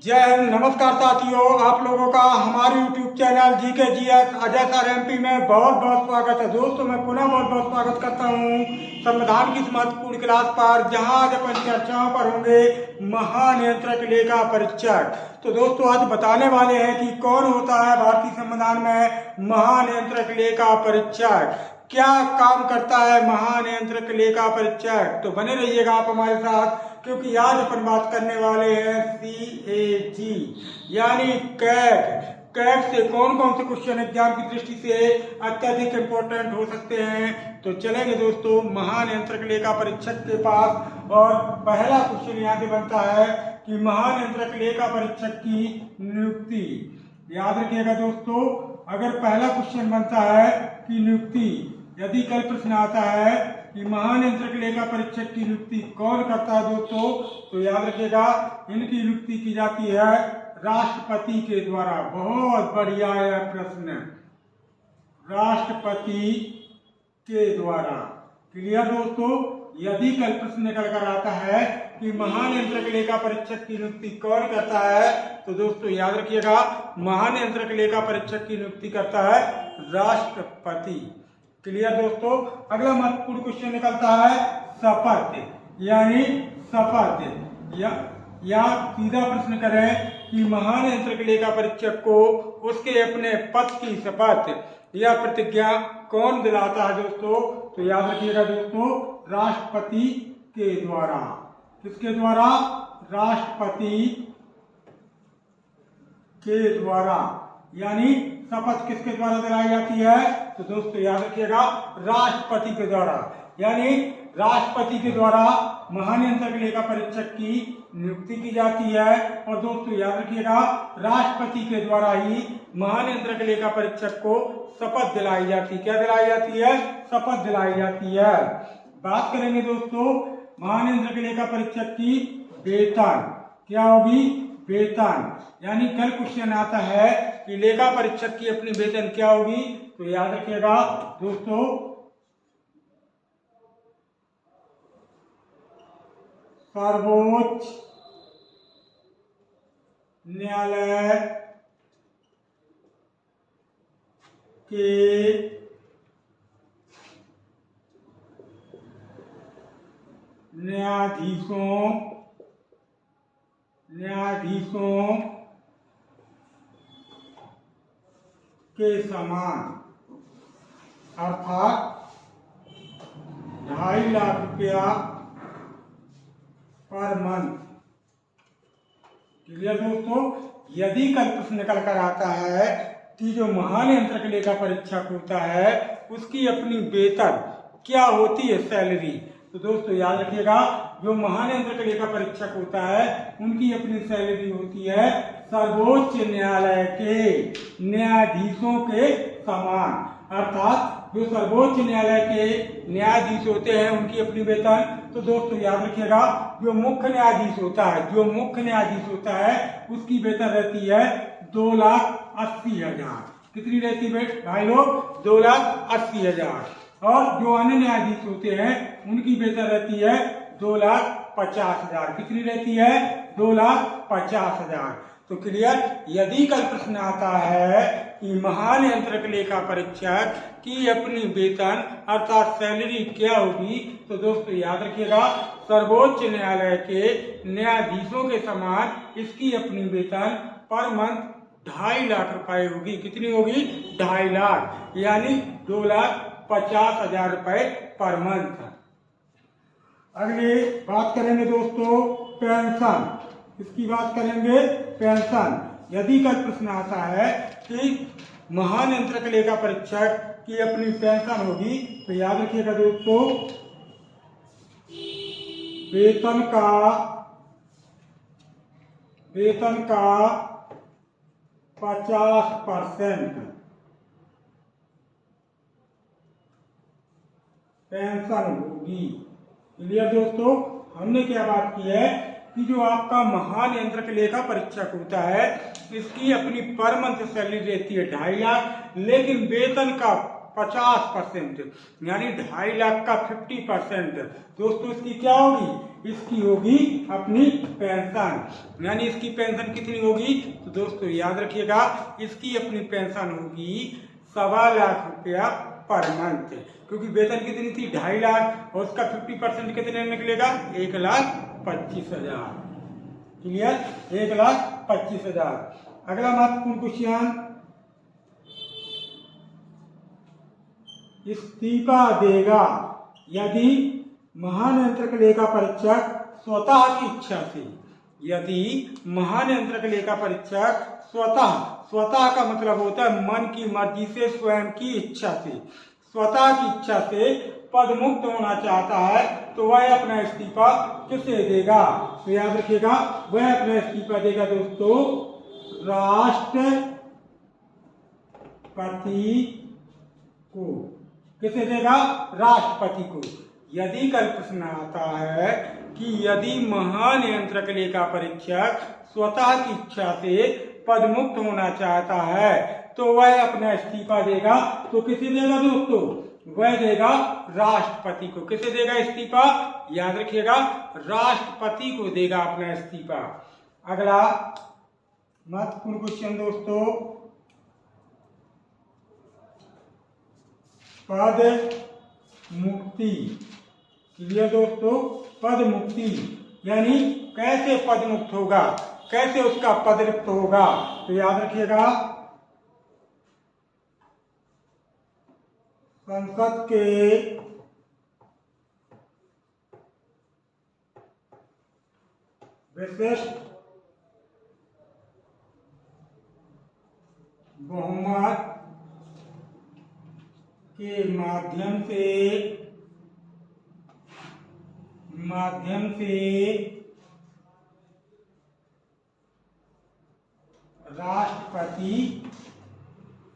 जय हिंद। नमस्कार साथियों, आप लोगों का हमारे YouTube channel GK GS Ajay sir MP में बहुत बहुत स्वागत है। दोस्तों, मैं पुनः बहुत बहुत स्वागत करता हूं संविधान की इस महत्वपूर्ण क्लास पर, जहां आज अपन चर्चाओं पर होंगे महानियंत्रक लेखा परीक्षक। तो दोस्तों, आज बताने वाले हैं कि कौन होता है भारतीय संविधान में महानियंत्रक लेखा परीक्षक, क्या काम करता है महानियंत्रक लेखा परीक्षक। तो बने रहिएगा आप हमारे साथ, क्योंकि आज अपन बात करने वाले हैं CAG यानी कैग। कैग से कौन कौन से क्वेश्चन एग्जाम की दृष्टि से अत्यधिक इम्पोर्टेंट हो सकते हैं। तो चलेंगे दोस्तों महानियंत्रक लेखा परीक्षक के पास। और पहला क्वेश्चन यहाँ से बनता है कि महानियंत्रक लेखा परीक्षक की नियुक्ति। याद रखिएगा दोस्तों, अगर पहला क्वेश्चन बनता है कि नियुक्ति, यदि कल प्रश्न आता है कि महानियंत्रक लेखा परीक्षक की नियुक्ति कौन करता है दोस्तों, तो याद रखिएगा इनकी नियुक्ति की जाती है राष्ट्रपति के द्वारा। बहुत बढ़िया है प्रश्न, राष्ट्रपति के द्वारा। क्लियर दोस्तों, यदि कल प्रश्न निकल कर आता है कि महानियंत्रक लेखा परीक्षक की नियुक्ति कौन करता है, तो दोस्तों याद रखिएगा महानियंत्रक लेखा परीक्षक की नियुक्ति करता है राष्ट्रपति। क्लियर दोस्तों। अगला महत्वपूर्ण क्वेश्चन निकलता है शपथ यानी शपथ, या सीधा प्रश्न करें कि महानियंत्रक लेखा परीक्षक को उसके अपने पद की शपथ या प्रतिज्ञा कौन दिलाता है दोस्तों। तो याद रखिएगा दोस्तों, राष्ट्रपति के द्वारा। किसके द्वारा? राष्ट्रपति के द्वारा। यानी शपथ किसके द्वारा दिलाई जाती है, तो दोस्तों याद रखिएगा राष्ट्रपति के द्वारा। यानी राष्ट्रपति के द्वारा महानियंत्रक लेखा परीक्षक की नियुक्ति की जाती है। और दोस्तों याद रखिएगा राष्ट्रपति के द्वारा ही महानियंत्रक लेखा परीक्षक को शपथ दिलाई जाती है। क्या दिलाई जाती है? शपथ दिलाई जाती है। बात करेंगे दोस्तों महानियंत्रक लेखा परीक्षक की वेतन। क्या होगी? वेतन। यानी कल क्वेश्चन आता है कि लेखा परीक्षक की अपनी वेतन क्या होगी, तो याद रखिएगा दोस्तों सर्वोच्च न्यायालय के न्यायाधीशों के समान, अर्थात 2.5 लाख रुपया पर मंथ। क्लियर दोस्तों। यदि कल प्रश्न निकल कर आता है कि जो महानियंत्रक लेखा परीक्षक होता है उसकी अपनी वेतन क्या होती है, सैलरी, तो दोस्तों याद रखिएगा जो महानियंत्रक लेखा परीक्षक होता है उनकी अपनी सैलरी होती है सर्वोच्च न्यायालय के न्यायाधीशों के समान। अर्थात जो सर्वोच्च न्यायालय के न्यायाधीश होते हैं उनकी अपनी वेतन, तो दोस्तों याद रखिएगा जो मुख्य न्यायाधीश होता है उसकी वेतन रहती है 2,80,000। कितनी रहती है भाई लोग? 2,80,000। और जो अन्य न्यायाधीश होते हैं उनकी वेतन रहती है 2,50,000। कितनी रहती है? 2,50,000। तो क्लियर। यदि कल प्रश्न आता है कि महानियंत्रक लेखा परीक्षक की अपनी वेतन अर्थात सैलरी क्या होगी, तो दोस्तों याद रखिएगा सर्वोच्च न्यायालय के न्यायाधीशों के समान इसकी अपनी वेतन पर मंथ 2.5 लाख रुपए होगी। कितनी होगी? 2.5 लाख, यानी 2,50,000 रुपए पर मंथ। अगली बात करेंगे दोस्तों पेंशन। इसकी बात करेंगे पेंशन। यदि कल प्रश्न आता है कि महानियंत्रक लेखा परीक्षक की अपनी पेंशन होगी, तो याद रखिएगा दोस्तों वेतन का 50% पेंशन होगी। क्लियर दोस्तों। हमने क्या बात की है कि जो आपका महानियंत्रक लेखा परीक्षक होता है इसकी अपनी पर मंथ सैलरी रहती है 2.5 लाख, लेकिन वेतन का 50%, यानी 2.5 लाख का 50%। दोस्तों इसकी क्या होगी? इसकी होगी अपनी पेंशन। यानी इसकी पेंशन कितनी होगी? तो दोस्तों याद रखिएगा, इसकी अपनी पेंशन होगी 1.25 लाख रुपया पर मंथ, क्योंकि वेतन कितनी थी? 2.5 लाख, और उसका 50% कितने निकलेगा? 1,25,000। क्लियर? 1,25,000। अगला महत्वपूर्ण क्वेश्चन, इस्तीफा देगा यदि महानियंत्रक लेखा परीक्षक स्वतः की इच्छा से। यदि महानियंत्रक लेखा परीक्षक स्वतः का मतलब होता है मन की मर्जी से, स्वयं की इच्छा से, स्वतः की इच्छा से पद मुक्त होना चाहता है, तो वह अपना इस्तीफा किसे देगा? तो याद रखिएगा, वह अपना इस्तीफा देगा दोस्तों राष्ट्रपति को। किसे देगा? राष्ट्रपति को। यदि कल प्रश्न आता है कि यदि महानियंत्रक लेखा परीक्षक स्वतः की इच्छा से पद मुक्त होना चाहता है, तो वह अपना इस्तीफा देगा, तो किसे देगा दोस्तों? वह देगा राष्ट्रपति को। किसे देगा इस्तीफा? याद रखिएगा, राष्ट्रपति को देगा अपना इस्तीफा। अगला महत्वपूर्ण क्वेश्चन दोस्तों, पद मुक्ति। क्लियर दोस्तों? पद मुक्ति यानी कैसे पद मुक्त होगा, कैसे उसका पद रिक्त होगा? तो याद रखिएगा, संसद के विशिष्ट बहुमत के माध्यम से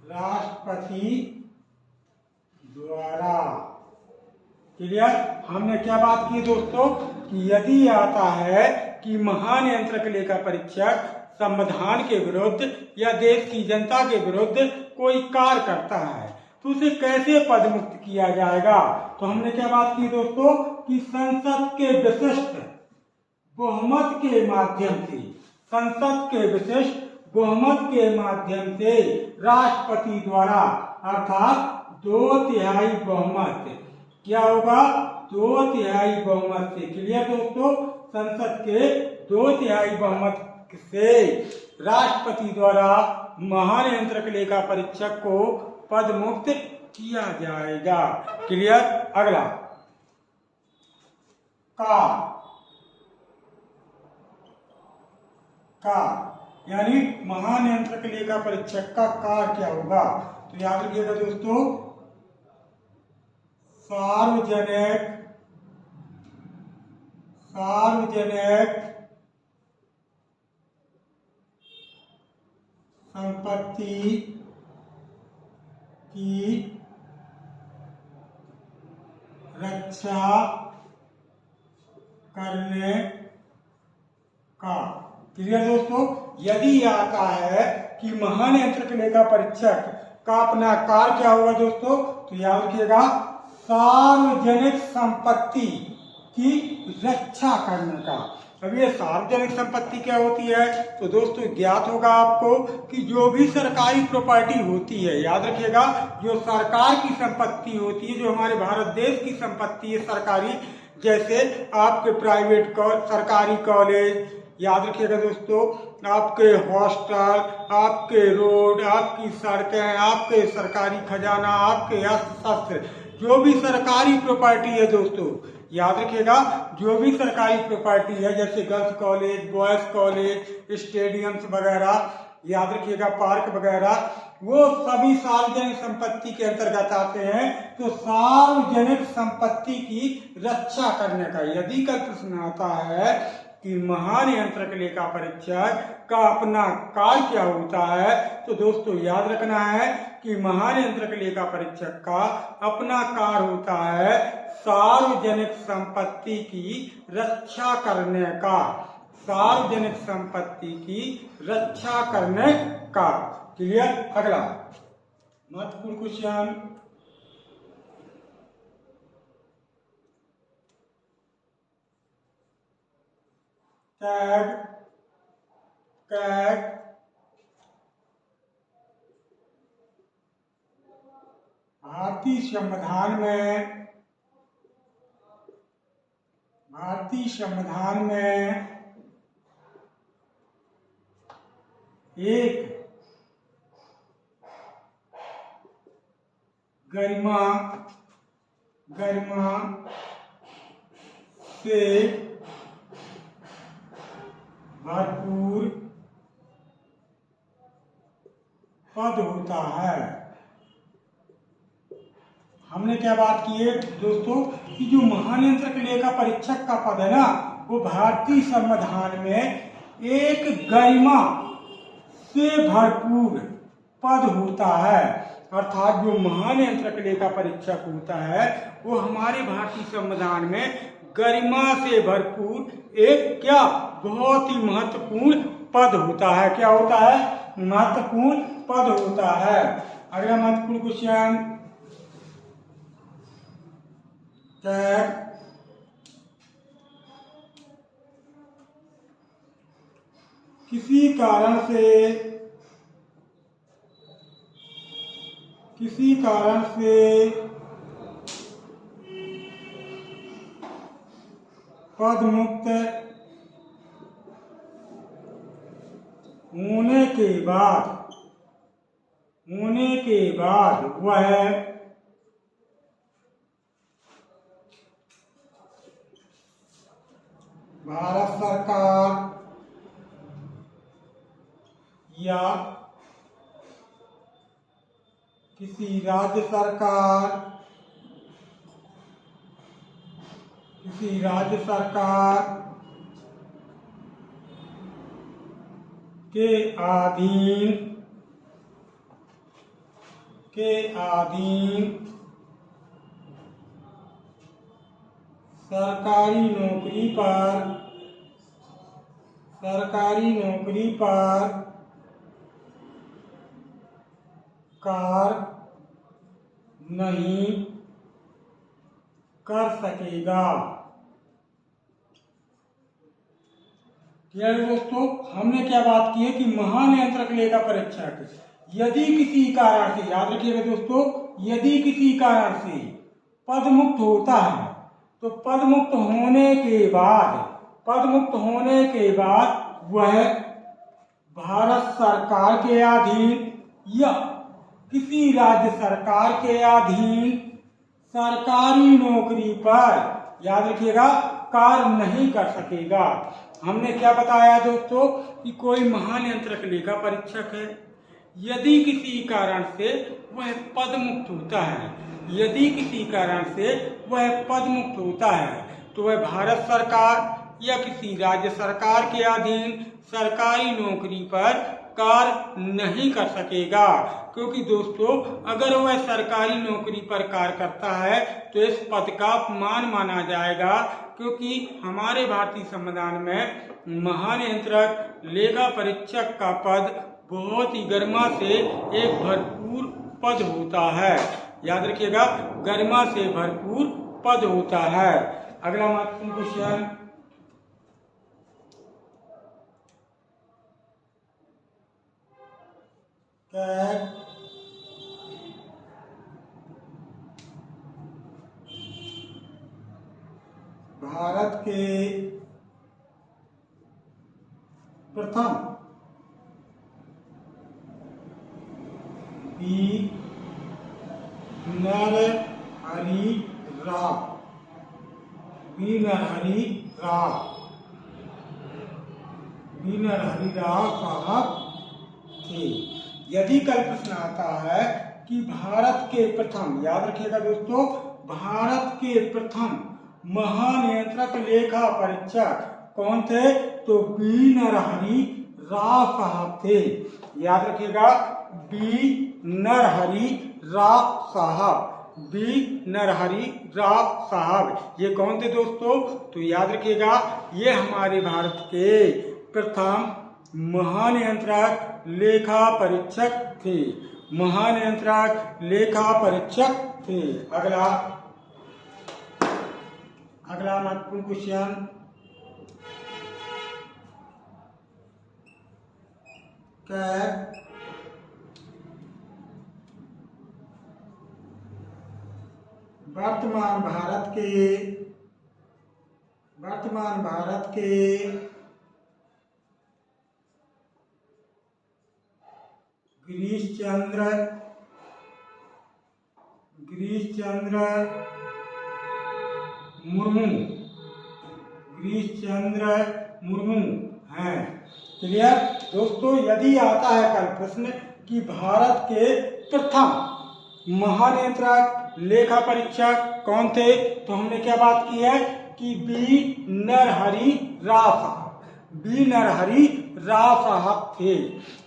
राष्ट्रपति द्वारा। क्लियर? हमने क्या बात की दोस्तों कि यदि आता है कि महानियंत्रक लेखा परीक्षक संविधान के विरुद्ध या देश की जनता के विरुद्ध कोई कार्य करता है, तो उसे कैसे पद मुक्त किया जाएगा? तो हमने क्या बात की दोस्तों कि संसद के विशिष्ट बहुमत के माध्यम से, संसद के विशिष्ट बहुमत के माध्यम से राष्ट्रपति द्वारा, अर्थात 2/3 बहुमत। क्या होगा? 2/3 बहुमत से। क्लियर दोस्तों? संसद के 2/3 बहुमत से राष्ट्रपति द्वारा महानियंत्रक लेखा परीक्षक को पद मुक्त किया जाएगा। क्लियर? अगला का यानी महानियंत्रक लेखा परीक्षक का कार्य क्या होगा? तो याद रखिएगा दोस्तों, सार्वजनिक संपत्ति की रक्षा करने का। क्लियर दोस्तों? यदि आता है कि महानियंत्रक लेखा परीक्षक का अपना कार्य क्या होगा दोस्तों, तो याद रखिएगा, सार्वजनिक संपत्ति की रक्षा करने का। अब ये सार्वजनिक संपत्ति क्या होती है? तो दोस्तों ज्ञात होगा आपको कि जो भी सरकारी प्रॉपर्टी होती है, याद रखिएगा, जो सरकार की संपत्ति होती है, जो हमारे भारत देश की संपत्ति है सरकारी, जैसे आपके प्राइवेट सरकारी कॉलेज, याद रखिएगा दोस्तों, आपके हॉस्टल, आपके रोड, आपकी सड़कें, आपके सरकारी खजाना, आपके अस्त्र शस्त्र, जो भी सरकारी प्रॉपर्टी है दोस्तों, याद रखिएगा, जो भी सरकारी प्रॉपर्टी है, जैसे girls college, boys college, stadiums वगैरह, याद रखिएगा, पार्क वगैरह, वो सभी सार्वजनिक संपत्ति के अंतर्गत आते हैं। तो सार्वजनिक संपत्ति की रक्षा करने का यदि कल प्रश्न आता है कि महानियंत्रक लेखा परीक्षक का अपना कार्य क्या होता है, तो दोस्तों याद रखना है कि महानियंत्रक लेखा परीक्षक का अपना कार्य होता है सार्वजनिक संपत्ति की रक्षा करने का। सार्वजनिक संपत्ति की रक्षा करने का। क्लियर? अगला महत्वपूर्ण क्वेश्चन, टैग कैग भारतीय संविधान में एक गरिमा से भरपूर पद होता है। हमने क्या बात की है दोस्तों कि जो महानियंत्रक लेखा परीक्षक का पद है ना, वो भारतीय संविधान में एक गरिमा से भरपूर पद होता है। अर्थात जो महानियंत्रक लेखा परीक्षक होता है वो हमारे भारतीय संविधान में गरिमा से भरपूर एक क्या बहुत ही महत्वपूर्ण पद होता है। क्या होता है? महत्वपूर्ण पद होता है। अगला महत्वपूर्ण क्वेश्चन, किसी कारण से पद मुक्त होने के बाद वह भारत सरकार या किसी राज्य सरकार के अधीन सरकारी नौकरी पर कार्य नहीं कर सकेगा। दोस्तों हमने क्या बात की है कि महानियंत्रक लेखा परीक्षक यदि किसी कारण से, याद रखिएगा दोस्तों, यदि किसी कारण से पद मुक्त होता है तो पद मुक्त होने के बाद वह भारत सरकार के अधीन या किसी राज्य सरकार के अधीन सरकारी नौकरी पर, याद रखिएगा, कार्य नहीं कर सकेगा। हमने क्या बताया दोस्तों कि कोई महानियंत्रक लेखा परीक्षक है, यदि किसी कारण से वह पद मुक्त होता है तो वह भारत सरकार या किसी राज्य सरकार के अधीन सरकारी नौकरी पर कार्य नहीं कर सकेगा। क्योंकि दोस्तों अगर वह सरकारी नौकरी पर कार्य करता है तो इस पद का अपमान माना जाएगा, क्योंकि हमारे भारतीय संविधान में महानियंत्रक लेखा परीक्षक का पद बहुत ही गरिमा से एक भरपूर पद होता है। याद रखिएगा, गरिमा से भरपूर पद होता है। अगला महत्वपूर्ण क्वेश्चन, भारत के प्रथम बी नरहरि राव साहब थे। यदि कल प्रश्न आता है कि भारत के प्रथम, याद रखिएगा दोस्तों, भारत के प्रथम महानियंत्रक लेखा परीक्षक कौन थे, तो बी नरहरि राव साहब थे। याद रखिएगा, बी नरहरि राव साहब, ये कौन थे दोस्तों, तो याद रखिएगा ये हमारे भारत के प्रथम महानियंत्रक लेखा परीक्षक थे। अगला महत्वपूर्ण क्वेश्चन, परीक्षक वर्तमान भारत के गिरीश चंद्र मुर्मू हैं। क्लियर दोस्तों, यदि आता है कल प्रश्न कि भारत के प्रथम महानियंत्रक लेखा परीक्षक कौन थे, तो हमने क्या बात की है कि बी नरहरि राव साहब थे।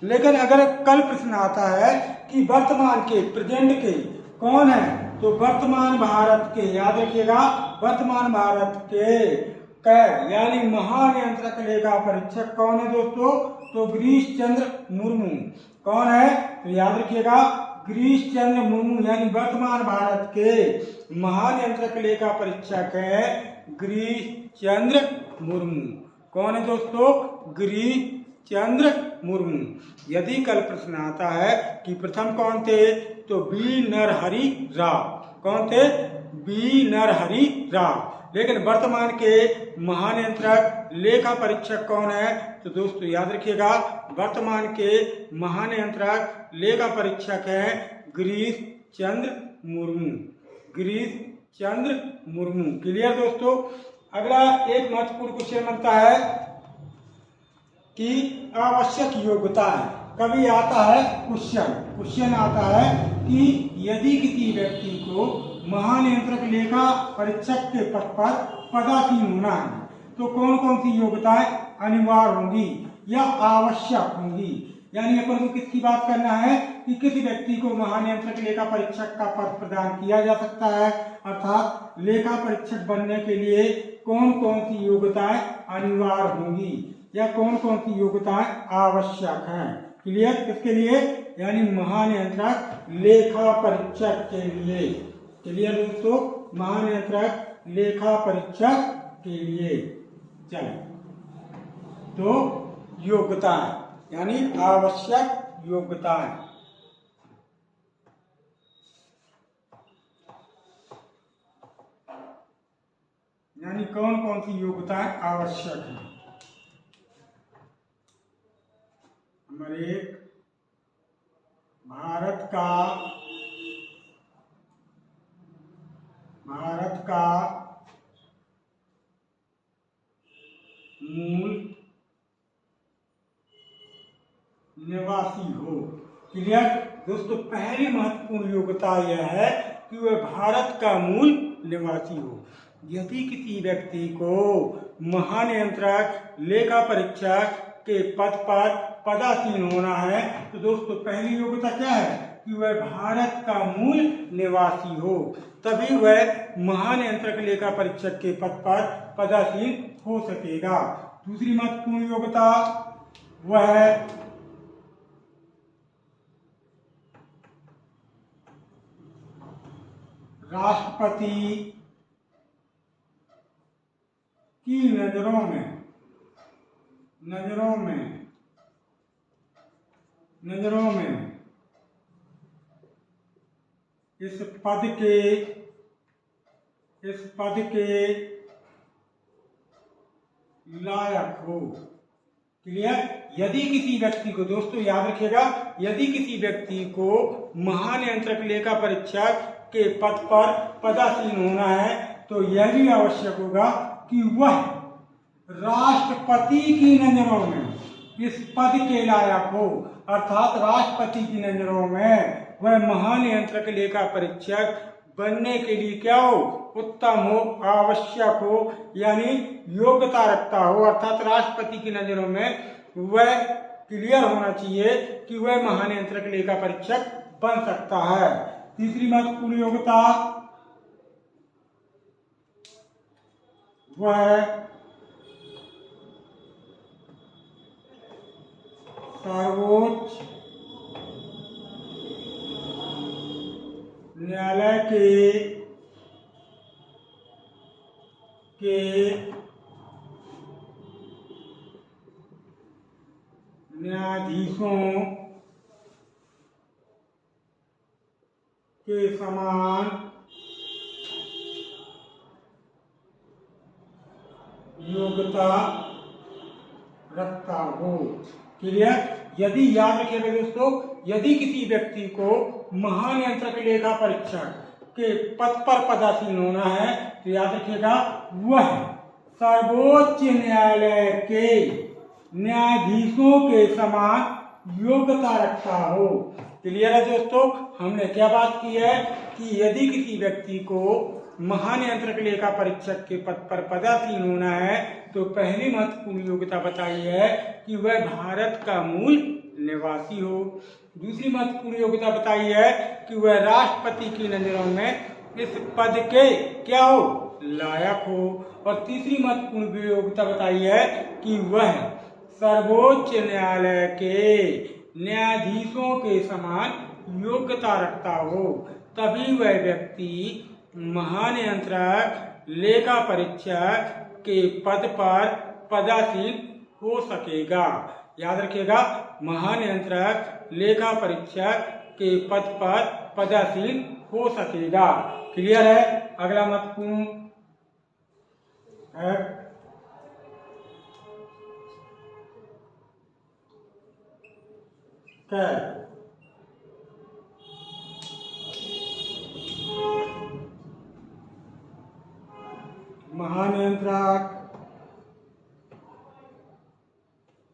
लेकिन अगर कल प्रश्न आता है कि वर्तमान के प्रेजेंट के कौन है, तो वर्तमान भारत के, याद रखिएगा, वर्तमान भारत के यानी महानियंत्रक लेखा परीक्षक कौन है दोस्तों, तो गिरीश चंद्र मुर्मू। कौन है, तो याद रखिएगा गिरीश चंद्र मुर्मू यानी वर्तमान भारत के महानियंत्रक लेखा परीक्षक है गिरीश चंद्र मुर्मू। कौन है दोस्तों, गिरीश चंद्र मुर्मू। यदि कल प्रश्न आता है कि प्रथम कौन थे, तो बी नरहरि राव। कौन थे, बी नरहरि राव। लेकिन वर्तमान के महानियंत्रक लेखा परीक्षक कौन है, तो दोस्तों याद रखिएगा वर्तमान के महानियंत्रक लेखा परीक्षक है गिरीश चंद्र मुर्मू। क्लियर दोस्तों। अगला एक महत्वपूर्ण क्वेश्चन बनता है कि आवश्यक योग्यताएं। कभी आता है क्वेश्चन आता है कि यदि किसी व्यक्ति को महानियंत्रक लेखा परीक्षक के पद पर पदासीन होना है, तो कौन कौन सी योग्यताएं अनिवार्य होंगी या आवश्यक होंगी। यानी अपन को किसकी बात करना है कि किसी व्यक्ति को महानियंत्रक लेखा परीक्षक का पद प्रदान किया जा सकता है, अर्थात लेखा परीक्षक बनने के लिए कौन कौन सी योग्यताएं अनिवार्य होंगी या कौन कौन सी योग्यताएं आवश्यक हैं। क्लियर, किसके लिए, यानी महानियंत्रक लेखा परीक्षक के लिए। क्लियर दोस्तों, महानियंत्रक लेखा परीक्षक के लिए। चलिए, तो योग्यताएं यानी आवश्यक योग्यताएं। यानी कौन कौन सी योग्यताएं आवश्यक हैं। नंबर 1, भारत का मूल निवासी हो। क्लियर दोस्तों, पहली महत्वपूर्ण योग्यता यह है कि वह भारत का मूल निवासी हो। यदि किसी व्यक्ति को महानियंत्रक लेखा परीक्षक के पद पर पदासीन होना है, तो दोस्तों पहली योग्यता क्या है कि वह भारत का मूल निवासी हो, तभी वह महानियंत्रक लेखा परीक्षक के पद पर पदासीन हो सकेगा। दूसरी महत्वपूर्ण योग्यता वह राष्ट्रपति की नजरों में इस पद के लायक हो। क्लियर, यदि किसी व्यक्ति को, दोस्तों याद रखिएगा, यदि किसी व्यक्ति को महानियंत्रक लेखा परीक्षक के पद पर पदासीन होना है, तो यह भी आवश्यक होगा कि वह राष्ट्रपति की नजरों में इस पद के लायक हो, अर्थात राष्ट्रपति की नजरों में वह महानियंत्रक लेखा परीक्षक बनने के लिए क्या हो, उत्तम हो, आवश्यक हो, यानी योग्यता रखता हो, अर्थात राष्ट्रपति की नजरों में वह क्लियर होना चाहिए कि वह महानियंत्रक लेखा परीक्षक बन सकता है। तीसरी महत्वपूर्ण योग्यता वह सर्वोच्च न्यायालय न्यायाधीशों के समान योग्यता रखता हो। क्लियर? यदि याद रखिएगा दोस्तों, यदि किसी व्यक्ति को महानियंत्रक लेखा परीक्षक के पद पर पदासीन होना है तो याद रखिएगा वह सर्वोच्च न्यायालय के न्यायाधीशों के समान योग्यता रखता हो। क्लियर है दोस्तों? हमने क्या बात की है कि यदि किसी व्यक्ति को महानियंत्रक लेखा परीक्षक के पद पर पदासीन होना है तो पहली महत्वपूर्ण योग्यता बताई है कि वह भारत का मूल निवासी हो। दूसरी महत्वपूर्ण योग्यता बताई है कि वह राष्ट्रपति की नजरों में इस पद के क्या हो, लायक हो। और तीसरी महत्वपूर्ण योग्यता बताई है कि वह सर्वोच्च न्यायालय के न्यायाधीशों के समान योग्यता रखता हो, तभी वह व्यक्ति महानियंत्रक लेखा परीक्षक के पद पर पदासीन हो सकेगा। याद रखिएगा, महानियंत्रक लेखा परीक्षक के पद पर पदासीन हो सकेगा। क्लियर है? अगला महत्वपूर्ण है क्या?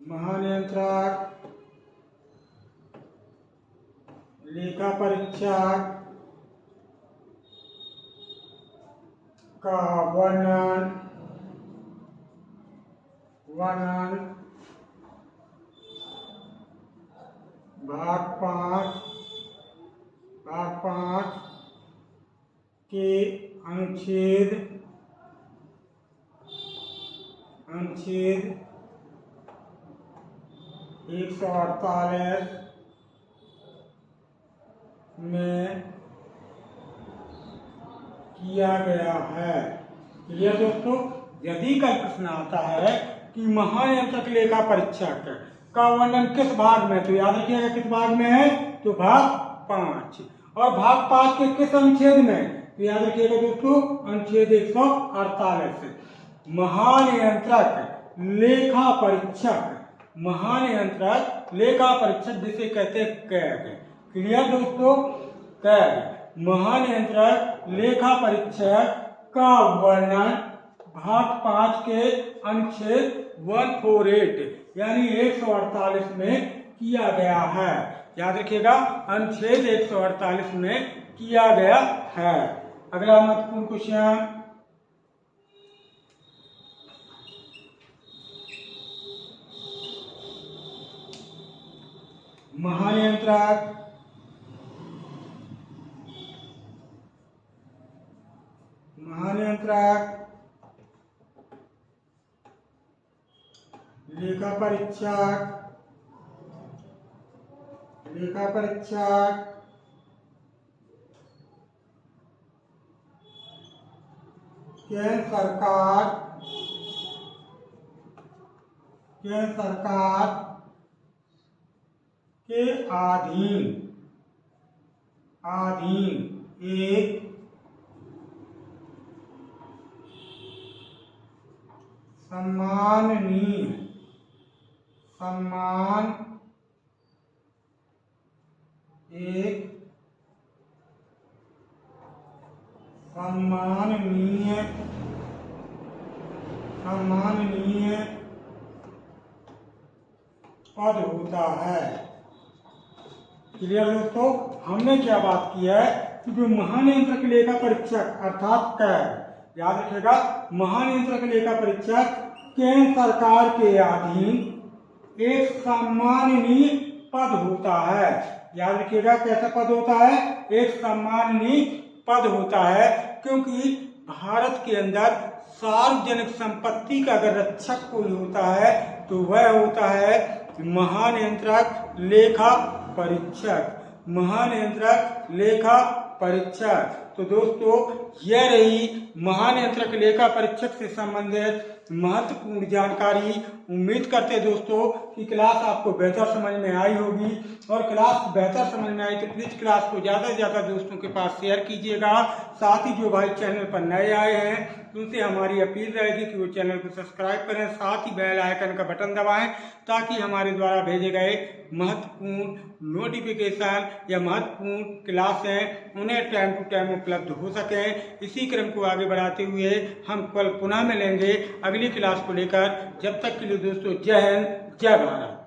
महानियंत्रक लेखा परीक्षक का वर्णन भाग 5 के अनुच्छेद 148 में किया गया है। क्लियर दोस्तों? यदि कल प्रश्न आता है कि महानियंत्रक लेखा परीक्षक का वर्णन किस भाग में, तो याद रखिएगा किस भाग में है, तो भाग 5। और भाग 5 के किस अनुच्छेद में, तो याद रखिएगा दोस्तों अनुच्छेद 148। महानियंत्रक लेखा परीक्षक जिसे कहते हैं कैग। क्लियर दोस्तों? कैग महानियंत्रक लेखा परीक्षक का वर्णन भाग 5 के अनुच्छेद 148 यानी 148 में किया गया है। याद रखिएगा, अनुच्छेद 148 में किया गया है। अगला महत्वपूर्ण क्वेश्चन, महानियंत्रक लेखा परीक्षक केंद्र सरकार के अधीन एक सम्माननीय पद होता है। क्लियर दोस्तों? हमने क्या बात की है कि जो महानियंत्रक लेखा परीक्षक अर्थात कैग, याद रखिएगा महानियंत्रक लेखा परीक्षक केंद्र सरकार के अधीन एक सम्माननीय पद होता है। याद रखिएगा कैसा पद होता है? एक सम्माननीय पद होता है, क्योंकि भारत के अंदर सार्वजनिक संपत्ति का अगर रक्षक कोई होता है तो वह होता है महानियंत्रक लेखा परीक्षक। तो दोस्तों यह रही महानियंत्रक लेखा परीक्षक से संबंधित महत्वपूर्ण जानकारी। उम्मीद करते हैं दोस्तों कि क्लास आपको बेहतर समझ में आई होगी, और क्लास बेहतर समझ में आई तो प्लीज क्लास को ज़्यादा से ज़्यादा दोस्तों के पास शेयर कीजिएगा। साथ ही जो भाई चैनल पर नए आए हैं उनसे हमारी अपील रहेगी कि वो चैनल को सब्सक्राइब करें, साथ ही बेल आइकन का बटन दबाएं ताकि हमारे द्वारा भेजे गए महत्वपूर्ण नोटिफिकेशन या महत्वपूर्ण क्लास हैं उन्हें टाइम टू टाइम उपलब्ध हो सकें। इसी क्रम को आगे बढ़ाते हुए हम कल पुनः मिलेंगे अगली क्लास को लेकर। जब तक के लिए दोस्तों जय हिंद, जय भारत।